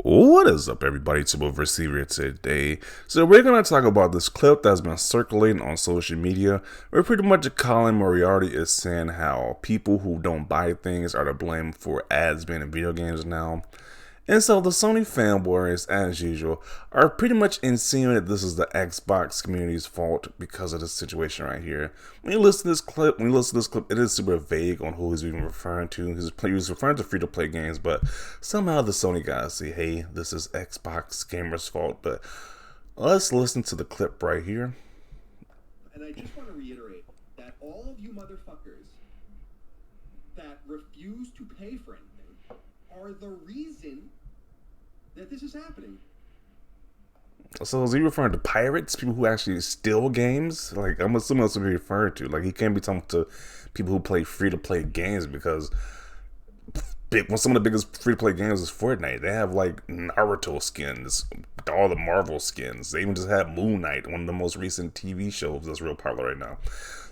What is up, everybody? It's your receiver today. So we're gonna talk about this clip that's been circulating on social media, where pretty much Colin Moriarty is saying how people who don't buy things are to blame for ads being in video games now. And so the Sony fanboys, as usual, are pretty much insinuating that this is the Xbox community's fault because of this situation right here. When you listen to this clip, it is super vague on who he's even referring to. He's referring to free-to-play games, but somehow the Sony guys say, hey, this is Xbox gamers' fault. But let's listen to the clip right here. And I just want to reiterate that all of you motherfuckers that refuse to pay for anything are the reason that this is happening. So is he referring to pirates, people who actually steal games? Like, I'm assuming that's what he's referring to. Like, he can't be talking to people who play free-to-play games because some of the biggest free-to-play games is Fortnite. They have, like, Naruto skins, all the Marvel skins. They even just have Moon Knight, one of the most recent TV shows that's real popular right now.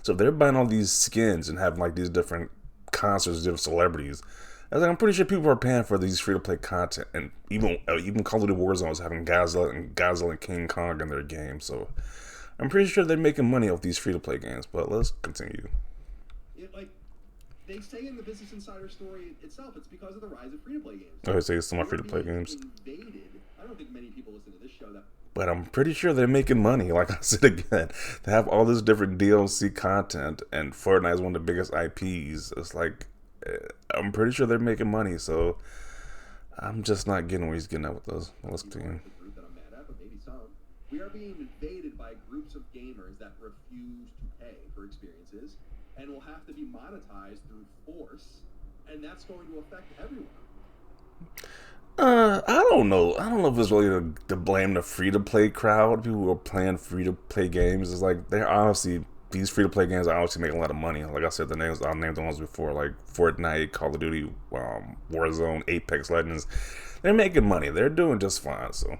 So if they're buying all these skins and having, like, these different concerts, different celebrities, I'm pretty sure people are paying for these free-to-play content, and even Call of Duty Warzone is having Godzilla and King Kong in their game, so I'm pretty sure they're making money off these free-to-play games. But let's continue. They say in the Business Insider story itself, it's because of the rise of free-to-play games. Oh, they say it's some more free-to-play games. Invaded. I don't think many people listen to this show that. But I'm pretty sure they're making money. Like I said again, they have all this different DLC content, and Fortnite is one of the biggest IPs. It's like, I'm pretty sure they're making money, so I'm just not getting where he's getting at with those. Let's continue. We are being invaded by groups of gamers that refuse to pay for experiences and will have to be monetized through force, and that's going to affect everyone. I don't know. I don't know if it's really to blame the free-to-play crowd. People who are playing free-to-play games. It's like they're honestly, these free-to-play games are obviously making a lot of money. Like I said, I'll name the ones before, like Fortnite, Call of Duty, Warzone, Apex Legends. They're making money. They're doing just fine. So,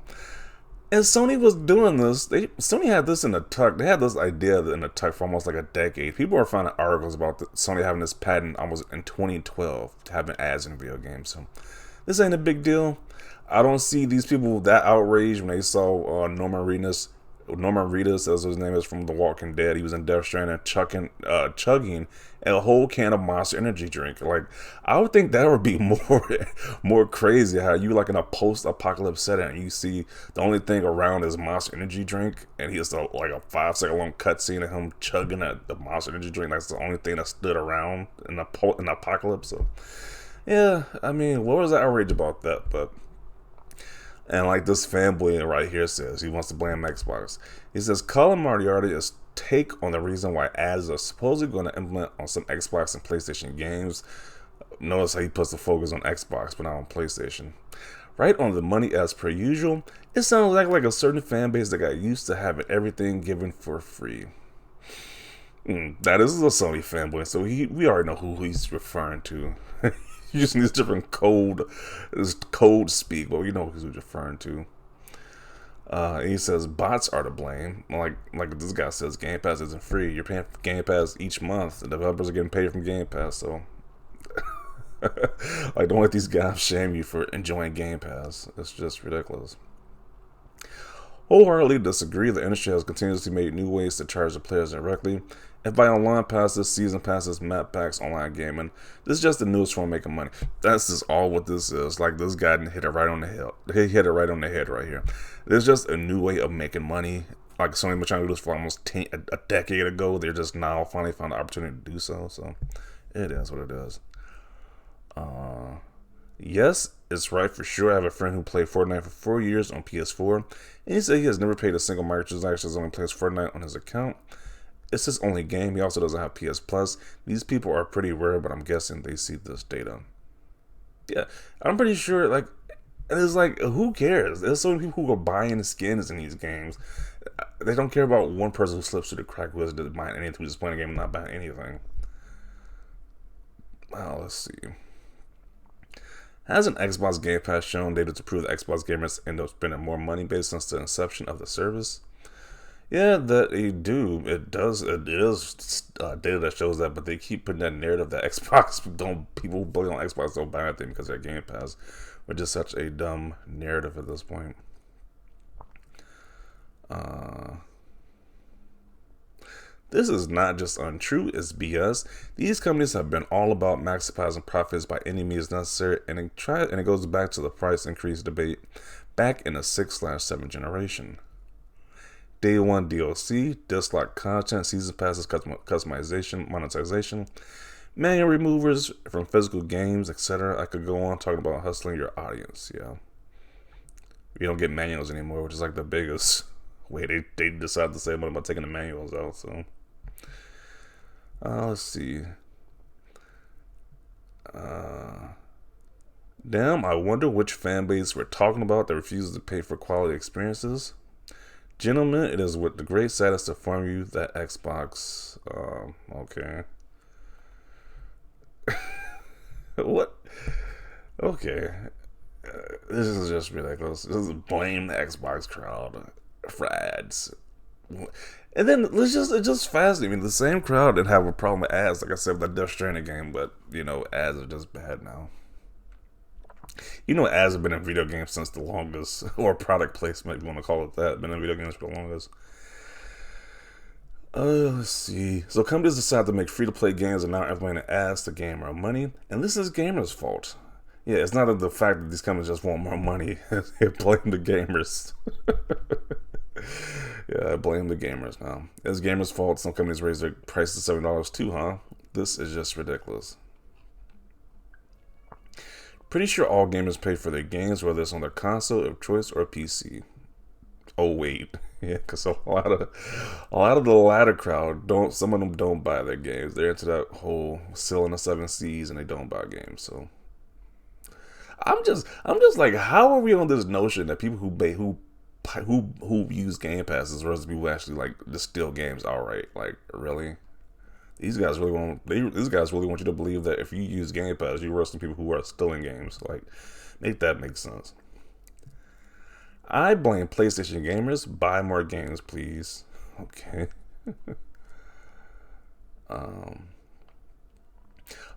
as Sony was doing this, Sony had this in the tuck. They had this idea in the tuck for almost like a decade. People were finding articles about Sony having this patent almost in 2012 to having ads in video games. So, this ain't a big deal. I don't see these people that outraged when they saw Norman Reedus, as his name is, from The Walking Dead. He was in Death Stranding, chugging a whole can of Monster Energy drink. Like, I would think that would be more crazy. How you, like, in a post-apocalypse setting, and you see the only thing around is Monster Energy drink, and he's like a 5-second long cutscene of him chugging the Monster Energy drink. That's the only thing that stood around in the apocalypse. So, yeah, I mean, what was the outrage about that? But. And like this fanboy right here says, he wants to blame Xbox. He says, Colin Moriarty's take on the reason why ads are supposedly going to implement on some Xbox and PlayStation games. Notice how he puts the focus on Xbox, but not on PlayStation. Right on the money as per usual. It sounds like a certain fan base that got used to having everything given for free. That is a Sony fanboy, so we already know who he's referring to. Using this different code speak, but you know who he's referring to. He says bots are to blame. Like this guy says, Game Pass isn't free. You're paying for Game Pass each month. The developers are getting paid from Game Pass, so like, don't let these guys shame you for enjoying Game Pass. It's just ridiculous. Wholeheartedly disagree. The industry has continuously made new ways to charge the players directly. If by online passes, season passes, map packs, online gaming, this is just the newest form of making money. That's just all what this is. Like, this guy hit it right on the head. He hit it right on the head right here. There's just a new way of making money. Like, Sony been trying to do this for almost a decade ago. They're just now finally found the opportunity to do so. So, it is what it is. Yes, it's right for sure. I have a friend who played Fortnite for 4 years on PS4, and he said he has never paid a single microtransaction, only plays Fortnite on his account. It's his only game. He also doesn't have PS Plus. These people are pretty rare, but I'm guessing they see this data. Yeah, I'm pretty sure, like, it's like, who cares? There's so many people who are buying skins in these games. They don't care about one person who slips through the crack who isn't buying anything, who's just playing a game and not buying anything. Well, let's see. Hasn't Xbox Game Pass shown data to prove that Xbox gamers end up spending more money based since the inception of the service? Yeah, that they do. It does. It is data that shows that, but they keep putting that narrative that people who play on Xbox don't buy anything because they're Game Pass, which is such a dumb narrative at this point. This is not just untrue, it's BS. These companies have been all about maximizing profits by any means necessary, and it goes back to the price increase debate back in the 6/7 generation. Day one DLC, dislock content, season passes, customization, monetization, manual removers from physical games, etc. I could go on talking about hustling your audience, yeah. You don't get manuals anymore, which is like the biggest way they decide to say what about taking the manuals out, so. Let's see. Damn, I wonder which fan base we're talking about that refuses to pay for quality experiences. Gentlemen, it is with the great sadness to inform you that Xbox. Okay. What? Okay. This is just ridiculous. This is blame the Xbox crowd for ads. And then it's just fascinating. I mean, the same crowd that have a problem with ads, like I said, with the Death Stranding game, but ads are just bad now. Ads have been in video games since the longest, or product placement, if you want to call it that, been in video games for the longest. Let's see. So companies decide to make free-to-play games and now implementing ads to gain more money, and this is gamers' fault. Yeah, it's not the fact that these companies just want more money. They blame the gamers. Yeah, I blame the gamers now. It's gamers' fault. Some companies raise their price to $7 too, huh? This is just ridiculous. Pretty sure all gamers pay for their games, whether it's on their console of choice or PC. Oh wait, yeah, because a lot of the latter crowd don't. Some of them don't buy their games. They're into that whole selling the 7 Cs, and they don't buy games. So I'm just like, how are we on this notion that people who use Game Passes versus people who actually like just steal games outright? Like, really? These guys really want you to believe that if you use Game Pass, you're worse than people who are stealing games. Like, make that make sense. I blame PlayStation gamers. Buy more games, please. Okay.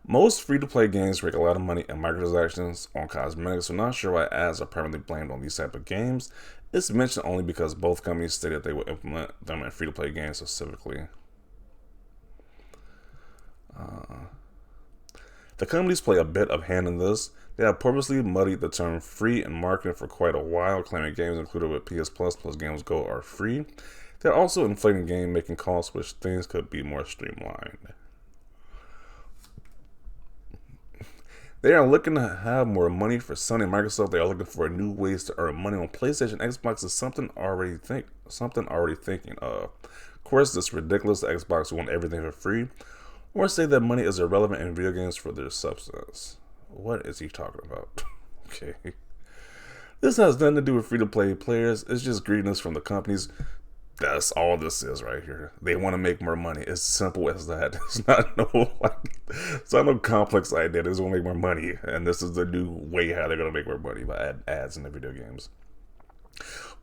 Most free-to-play games make a lot of money in microtransactions on cosmetics, so not sure why ads are permanently blamed on these type of games. It's mentioned only because both companies stated they would implement them in free-to-play games specifically. The companies play a bit of hand in this. They have purposely muddied the term free in marketing for quite a while, claiming games included with PS Plus Games Go are free. They're also inflating game making costs, which things could be more streamlined. They are looking to have more money for Sony and Microsoft. They are looking for new ways to earn money on PlayStation. Xbox is something already thinking of. Of course, this ridiculous Xbox want everything for free, or say that money is irrelevant in video games for their substance. What is he talking about? Okay. This has nothing to do with free-to-play players. It's just greediness from the companies. That's all this is right here. They want to make more money. It's simple as that. It's not no complex idea. They just want to make more money. And this is the new way how they're going to make more money, by add ads in the video games.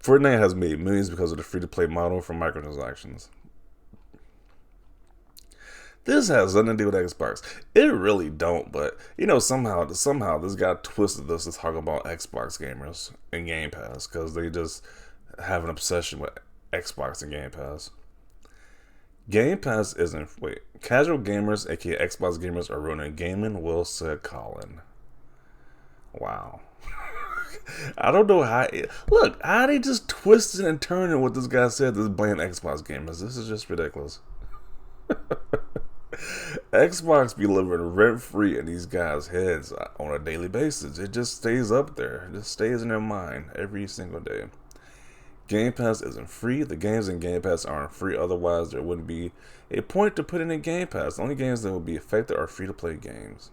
Fortnite has made millions because of the free-to-play model for microtransactions. This has nothing to do with Xbox. It really don't, but somehow this guy twisted this to talk about Xbox gamers and Game Pass, because they just have an obsession with Xbox and Game Pass. Game Pass isn't casual gamers, aka Xbox gamers, are ruining gaming, Will said Colin. Wow. I don't know how they just twisted and turning what this guy said to blame Xbox gamers. This is just ridiculous. Xbox be living rent free in these guys' heads on a daily basis. It just stays up there. It just stays in their mind every single day. Game Pass isn't free. The games in Game Pass aren't free. Otherwise, there wouldn't be a point to put in Game Pass. The only games that will be affected are free-to-play games.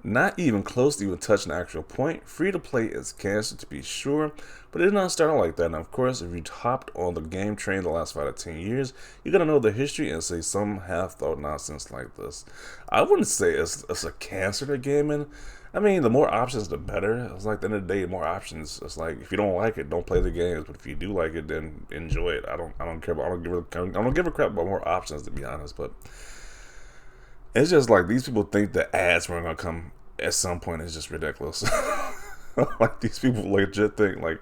Not even close to even touching the actual point. Free-to-play is cancer to be sure, but it did not start out like that. And of course, if you hopped on the game train the last 5 to 10 years, you gotta know the history and say some have thought nonsense like this. I wouldn't say it's a cancer to gaming. I mean, the more options, the better. It's like, at the end of the day, more options. It's like, if you don't like it, don't play the games. But if you do like it, then enjoy it. I don't care. I don't give a crap about more options, to be honest. But it's just like these people think that ads weren't gonna come at some point it's just ridiculous. Like these people legit think like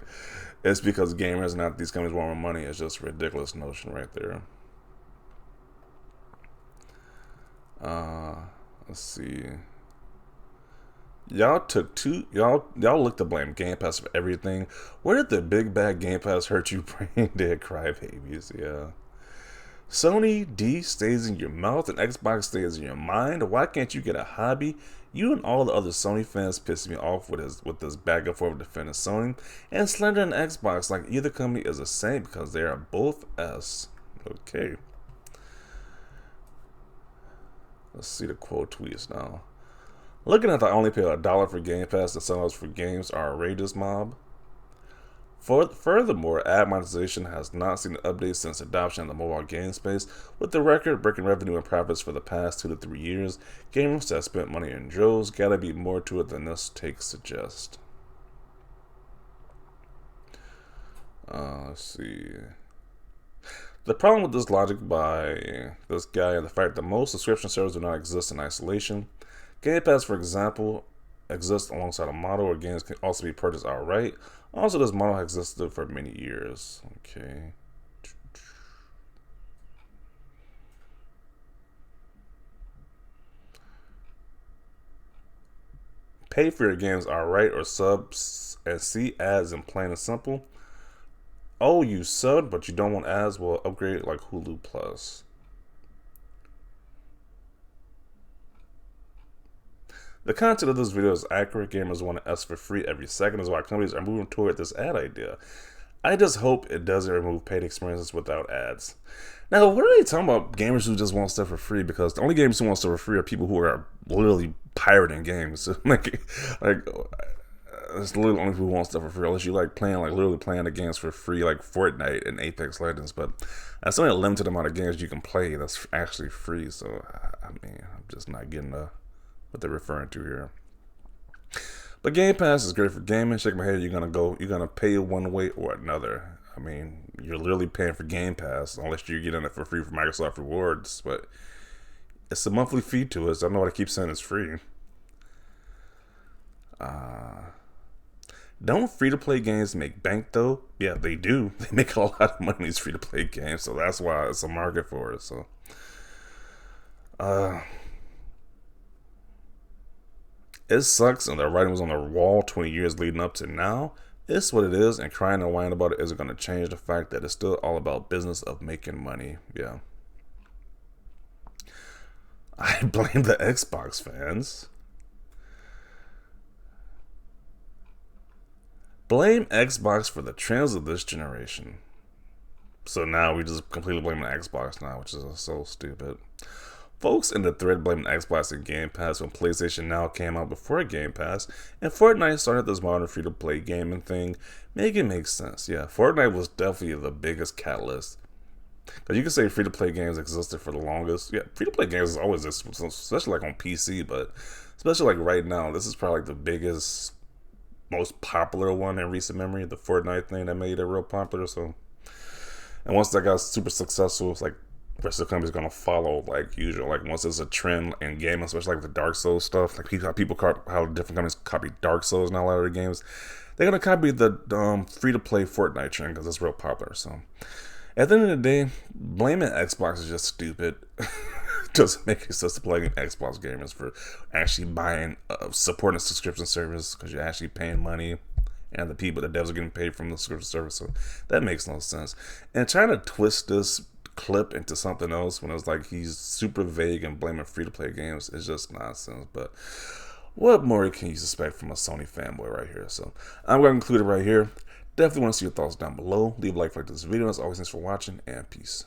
it's because gamers, not these companies, want more money. It's just a ridiculous notion right there. Let's see. Y'all took two. Y'all look to blame Game Pass for everything. Where did the big bad Game Pass hurt you, brain dead crybabies? Yeah. Sony D stays in your mouth and Xbox stays in your mind. Why can't you get a hobby? You and all the other Sony fans piss me off with this back and forth defending Sony and slandering Xbox like either company is the same because they are both S. Okay. Let's see the quote tweets now. Looking at the only pay $1 for Game Pass and $7 for games are outrageous, mob. Furthermore, ad monetization has not seen an update since adoption in the mobile game space, with the record-breaking revenue and profits for the past 2 to 3 years. Gamers that spent money in droves. Gotta be more to it than this take suggests. Let's see. The problem with this logic by this guy is the fact that most subscription services do not exist in isolation. Game Pass, for example, exists alongside a model where games can also be purchased outright. Also, this model has existed for many years. Okay. Pay for your games outright or subs and see ads in plain and simple. Oh, you subbed, but you don't want ads? Well, upgrade like Hulu Plus. The content of this video is accurate. Gamers want S for free every second, is why companies are moving toward this ad idea. I just hope it doesn't remove paid experiences without ads. Now, what are they talking about? Gamers who just want stuff for free? Because the only gamers who want stuff for free are people who are literally pirating games. like, it's literally only people who want stuff for free. Unless you like playing, like literally playing the games for free, like Fortnite and Apex Legends. But that's only a limited amount of games you can play that's actually free. So, I mean, I'm just not getting what they're referring to here. But Game Pass is great for gaming. Shake my head, you're gonna pay one way or another. I mean, you're literally paying for Game Pass unless you're getting it for free from Microsoft Rewards, but it's a monthly fee to us. I know what I keep saying is free. Don't free-to-play games make bank though? Yeah, they do. They make a lot of money in these free-to-play games, so that's why it's a market for it. So, it sucks, and the writing was on the wall 20 years leading up to now. It's what it is, and crying and whining about it isn't going to change the fact that it's still all about business of making money. Yeah. I blame the Xbox fans. Blame Xbox for the trends of this generation. So now we just completely blame the Xbox now, which is so stupid. Folks in the thread blaming Xbox and Game Pass when PlayStation Now came out before Game Pass, and Fortnite started this modern free-to-play gaming thing. Make it make sense. Yeah, Fortnite was definitely the biggest catalyst. Because you can say free-to-play games existed for the longest. Yeah, free-to-play games always existed, especially like on PC, but especially like right now, this is probably like the biggest, most popular one in recent memory, the Fortnite thing that made it real popular. So, and once that got super successful, it's like the rest of the company's gonna follow like usual. Like once there's a trend in gaming, especially like the Dark Souls stuff, like how different companies copy Dark Souls in a lot of their games, they're gonna copy the free-to-play Fortnite trend because it's real popular. So at the end of the day, blaming Xbox is just stupid. Doesn't make any sense to blame Xbox gamers for actually buying, supporting a subscription service because you're actually paying money, and the devs are getting paid from the subscription service. So that makes no sense. And trying to twist this clip into something else when it's like he's super vague and blaming free-to-play games is just nonsense. But what more can you suspect from a Sony fanboy right here? So I'm going to conclude it right here. Definitely want to see your thoughts down below. Leave a like for this video. As always, thanks for watching, and peace.